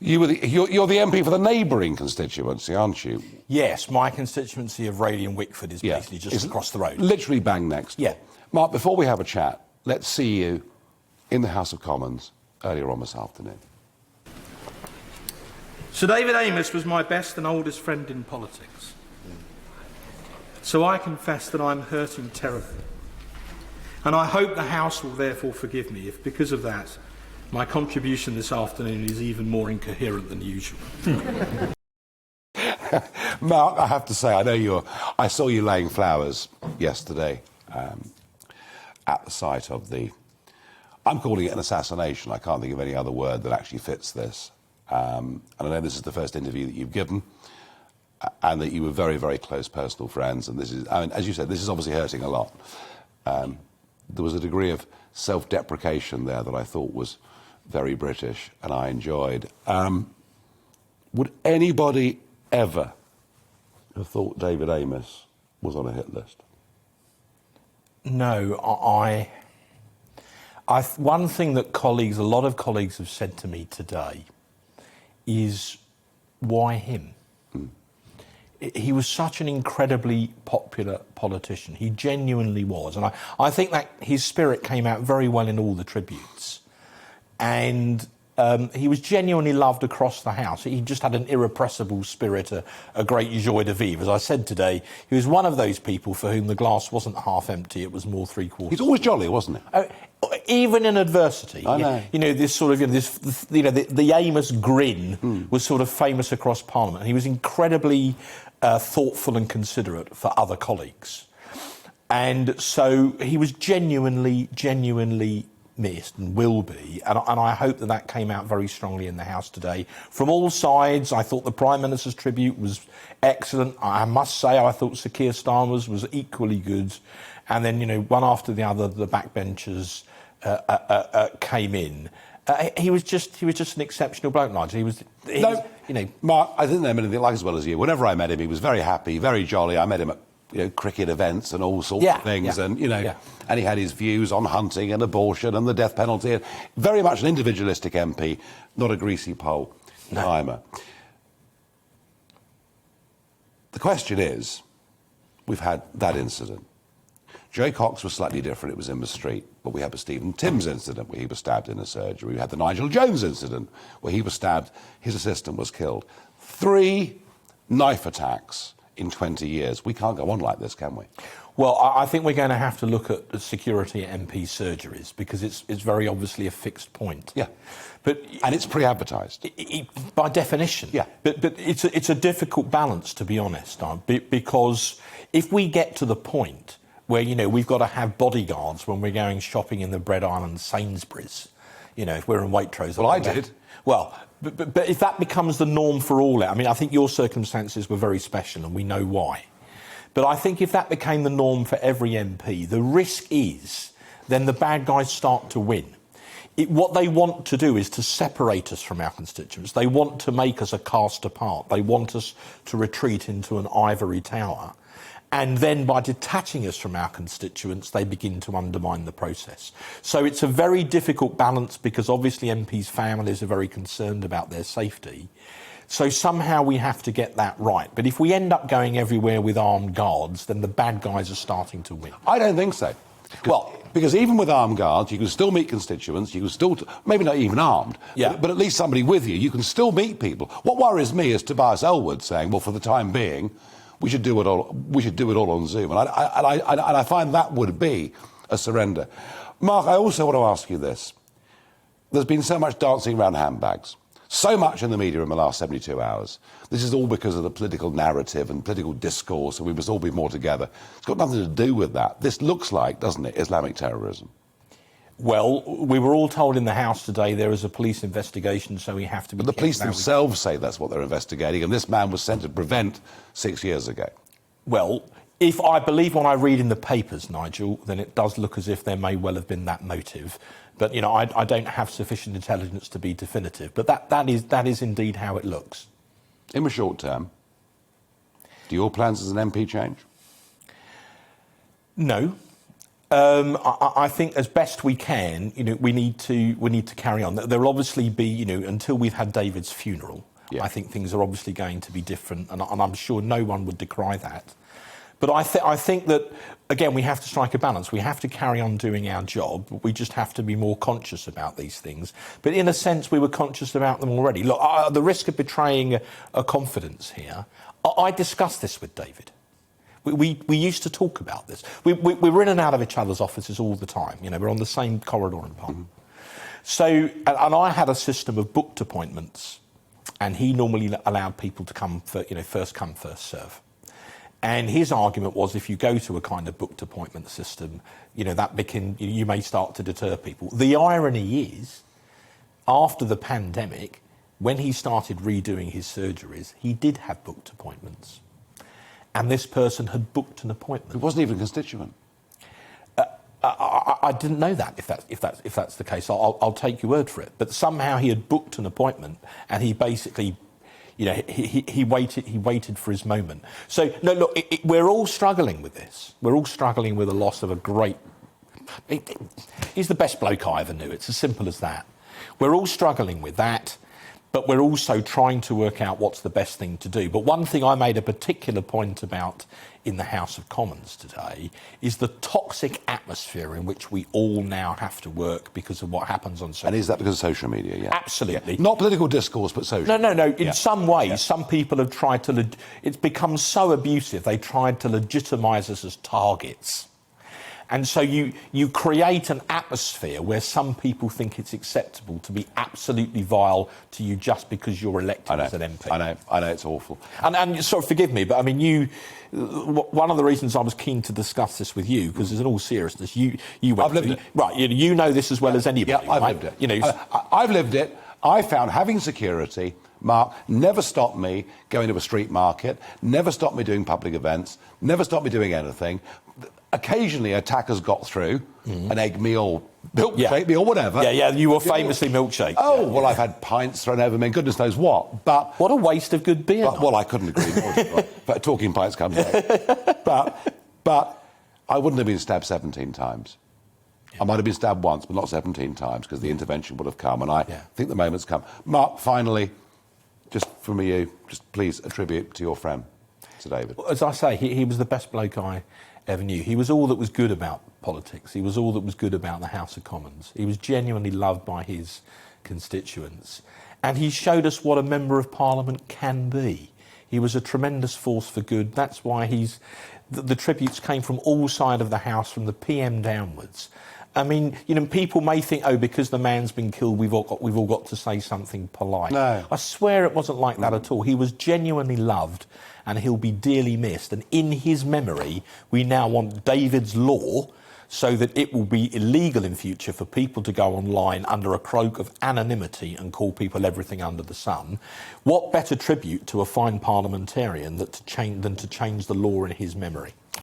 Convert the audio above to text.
You're the MP for the neighbouring constituency, aren't you? Yes, my constituency of Raleigh and Wickford is basically just across the road. Literally bang next. Yeah. Mark, before we have a chat, let's see you in the House of Commons earlier on this afternoon. Sir David Amess was my best and oldest friend in politics. So I confess that I'm hurting terribly. And I hope the House will therefore forgive me if, because of that, my contribution this afternoon is even more incoherent than usual. Mark, I have to say, I saw you laying flowers yesterday at the site of the... I'm calling it an assassination. I can't think of any other word that actually fits this. And I know this is the first interview that you've given, and that you were very, very close personal friends. And this is, I mean, as you said, this is obviously hurting a lot. There was a degree of self-deprecation there that I thought was very British, and I enjoyed. Would anybody ever have thought David Amess was on a hit list? No, one thing that a lot of colleagues have said to me today is, why him? He was such an incredibly popular politician. He genuinely was. And I think that his spirit came out very well in all the tributes. And he was genuinely loved across the House. He just had an irrepressible spirit, a great joie de vivre. As I said today, he was one of those people for whom the glass wasn't half empty, it was more three-quarters. He's always jolly, wasn't he? Even in adversity. I know. You know, this sort of, the Amess grin was sort of famous across Parliament. He was incredibly thoughtful and considerate for other colleagues. And so he was genuinely missed and will be, and I hope that came out very strongly in the House today. From all sides, I thought the Prime Minister's tribute was excellent. I must say I thought Sir Keir Starmer's was equally good. And then, one after the other, the backbenchers came in. He was just an exceptional bloke, Nigel. Mark, I didn't know him anything like as well as you. Whenever I met him, he was very happy, very jolly. I met him at cricket events and all sorts of things, and and he had his views on hunting and abortion and the death penalty. And very much an individualistic MP, not a greasy pole climber. The question is, we've had that incident. Joe Cox was slightly different, it was in the street, but we had the Stephen Timms incident where he was stabbed in a surgery. We had the Nigel Jones incident where he was stabbed, his assistant was killed. 3 knife attacks in 20 years. We can't go on like this, can we? Well, I think we're going to have to look at the security at MP surgeries because it's very obviously a fixed point. Yeah. And it's pre-advertised. By definition. Yeah. But it's a difficult balance, to be honest, because if we get to the point where, we've got to have bodyguards when we're going shopping in the Bread Island Sainsbury's, if we're in Waitrose. Well, I did. Well, but if that becomes the norm for all, I think your circumstances were very special and we know why. But I think if that became the norm for every MP, the risk is then the bad guys start to win. What they want to do is to separate us from our constituents. They want to make us a caste apart. They want us to retreat into an ivory tower. And then by detaching us from our constituents, they begin to undermine the process. So it's a very difficult balance because obviously MPs' families are very concerned about their safety. So somehow we have to get that right. But if we end up going everywhere with armed guards, then the bad guys are starting to win. I don't think so. Well, because even with armed guards, you can still meet constituents, you can still, maybe not even armed, but at least somebody with you, you can still meet people. What worries me is Tobias Ellwood saying, well, for the time being, we should do it all on Zoom. And I find that would be a surrender. Mark, I also want to ask you this. There's been so much dancing around handbags, so much in the media in the last 72 hours. This is all because of the political narrative and political discourse, and we must all be more together. It's got nothing to do with that. This looks like, doesn't it, Islamic terrorism? Well, we were all told in the House today there is a police investigation, so we have to be... But the police themselves say that's what they're investigating, and this man was sent to prevent 6 years ago. Well, if I believe what I read in the papers, Nigel, then it does look as if there may well have been that motive. But, I don't have sufficient intelligence to be definitive. But that is indeed how it looks. In the short term, do your plans as an MP change? No. I think as best we can, we need to carry on. There will obviously be, until we've had David's funeral. Yeah. I think things are obviously going to be different, and I'm sure no one would decry that. But I think that, again, we have to strike a balance. We have to carry on doing our job. We just have to be more conscious about these things. But in a sense, we were conscious about them already. Look, the risk of betraying a confidence here, I discussed this with David. We used to talk about this. We were in and out of each other's offices all the time. We're on the same corridor in Parliament. So, and I had a system of booked appointments, and he normally allowed people to come for, first come, first serve. And his argument was, if you go to a kind of booked appointment system, you may start to deter people. The irony is, after the pandemic, when he started redoing his surgeries, he did have booked appointments. And this person had booked an appointment. It wasn't even a constituent. I didn't know that. If that's the case, I'll take your word for it. But somehow he had booked an appointment, and he basically, he waited for his moment. So no, look, we're all struggling with this. We're all struggling with the loss of a great. He's the best bloke I ever knew. It's as simple as that. We're all struggling with that. But we're also trying to work out what's the best thing to do. But one thing I made a particular point about in the House of Commons today is the toxic atmosphere in which we all now have to work because of what happens on social media. And is that because of social media? Yeah. Absolutely. Yeah. Not political discourse, but social. No. In some ways, some people have tried to... It's become so abusive, they tried to legitimise us as targets. And so you create an atmosphere where some people think it's acceptable to be absolutely vile to you just because you're elected as an MP. I know, it's awful. And sort of forgive me, but I mean, one of the reasons I was keen to discuss this with you, because in all seriousness, you went I've lived it. Right, you know this as well as anybody. Yeah, I've lived it. I've lived it. I found having security, Mark, never stopped me going to a street market, never stopped me doing public events, never stopped me doing anything. Occasionally, attackers got through, an egg meal, milkshake meal, whatever. Yeah, you were famously milkshake. Oh, well, I've had pints thrown over me, and goodness knows what. But what a waste of good beer. Well, I couldn't agree more. But talking pints comes later. But I wouldn't have been stabbed 17 times. I might have been stabbed once, but not 17 times, because the intervention would have come, and I think the moment's come. Mark, finally, just from you, just please attribute to your friend, to David. As I say, he was the best bloke I ever knew. He was all that was good about politics. He was all that was good about the House of Commons. He was genuinely loved by his constituents. And he showed us what a Member of Parliament can be. He was a tremendous force for good. That's why the tributes came from all sides of the House, from the PM downwards. I mean, people may think, because the man's been killed, we've all got to say something polite. No. I swear it wasn't like that at all. He was genuinely loved, and he'll be dearly missed. And in his memory, we now want David's law so that it will be illegal in future for people to go online under a cloak of anonymity and call people everything under the sun. What better tribute to a fine parliamentarian than to change the law in his memory?